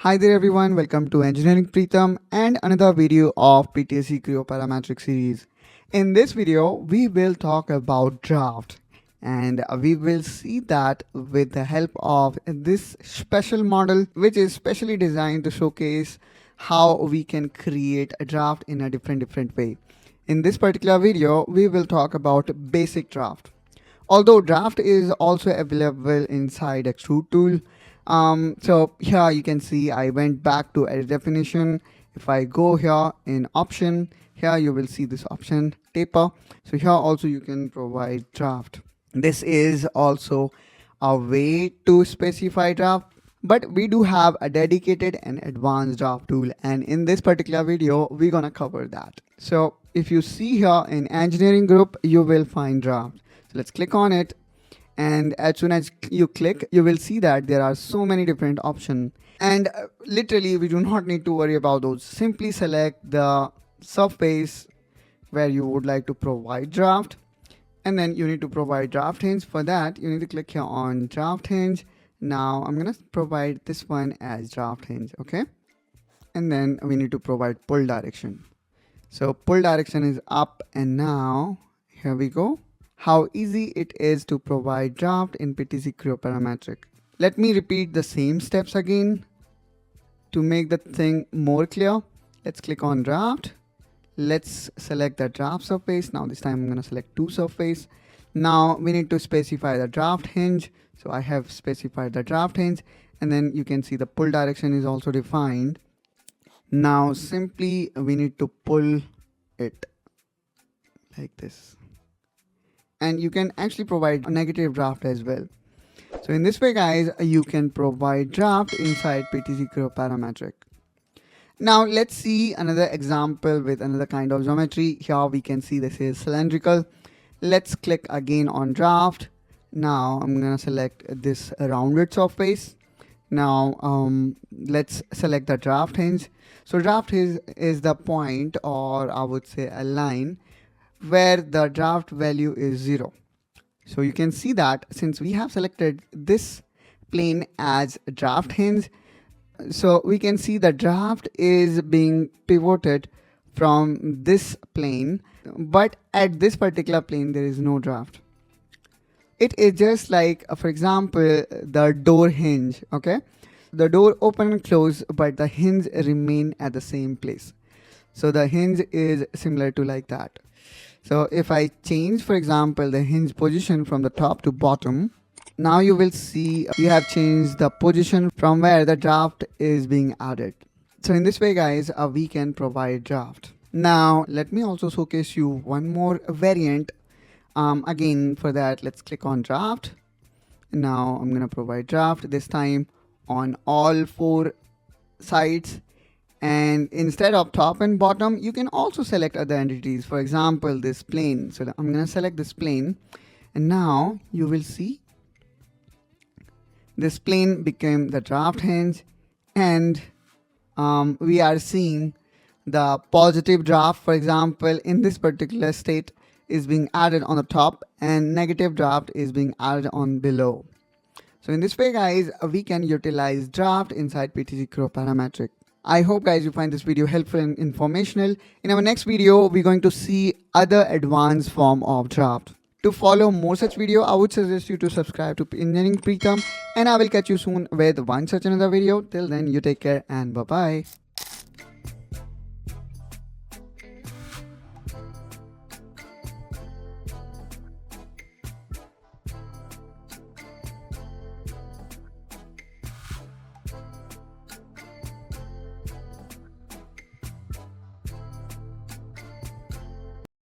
Hi there everyone, welcome to Engineering Pritam and another video of PTSC Creo Parametric series. In this video, we will talk about draft and we will see that with the help of this special model which is specially designed to showcase how we can create a draft in a different way. In this particular video, we will talk about basic draft. Although draft is also available inside Extrude tool. So here you can see I went back to edit definition. If I go here in option, here you will see this option taper. So here also you can provide draft. This is also a way to specify draft, but we do have a dedicated and advanced draft tool, and in this particular video we're gonna cover that. So if you see here in engineering group, you will find draft. So let's click on it, and as soon as you click, you will see that there are so many different options, and literally we do not need to worry about those. Simply select the surface where you would like to provide draft, and then you need to provide draft hinge. For that, you need to click here on draft hinge. Now I'm gonna provide this one as draft hinge, okay? And then we need to provide pull direction. So pull direction is up, and now here we go. How easy it is to provide draft in PTC Creo Parametric. Let me repeat the same steps again to make the thing more clear. Let's click on draft. Let's select the draft surface. Now this time I'm going to select two surface. Now we need to specify the draft hinge. So I have specified the draft hinge, and then you can see the pull direction is also defined. Now simply we need to pull it like this. And you can actually provide a negative draft as well. So in this way, guys, you can provide draft inside PTC Creo Parametric. Now let's see another example with another kind of geometry. Here we can see this is cylindrical. Let's click again on draft. Now I'm gonna select this rounded surface. Now let's select the draft hinge. So draft hinge is the point, or I would say a line, where the draft value is 0. So you can see that since we have selected this plane as draft hinge, so we can see the draft is being pivoted from this plane, but at this particular plane there is no draft. It is just like, for example, the door hinge, okay? The door open and close, but the hinge remain at the same place. So the hinge is similar to like that. So if I change, for example, the hinge position from the top to bottom, now you will see we have changed the position from where the draft is being added. So in this way, guys, we can provide draft. Now let me also showcase you one more variant. Again, for that, let's click on draft. Now I'm gonna provide draft, this time on all 4 sides. And instead of top and bottom, you can also select other entities. For example, this plane. So I'm going to select this plane. And now you will see this plane became the draft hinge. And we are seeing the positive draft, for example, in this particular state is being added on the top, and negative draft is being added on below. So in this way, guys, we can utilize draft inside PTC Creo Parametric. I hope, guys, you find this video helpful and informational. In our next video, we're going to see other advanced form of draft. To follow more such video, I would suggest you to subscribe to Engineering Pritam, and I will catch you soon with one such another video. Till then, you take care and bye-bye.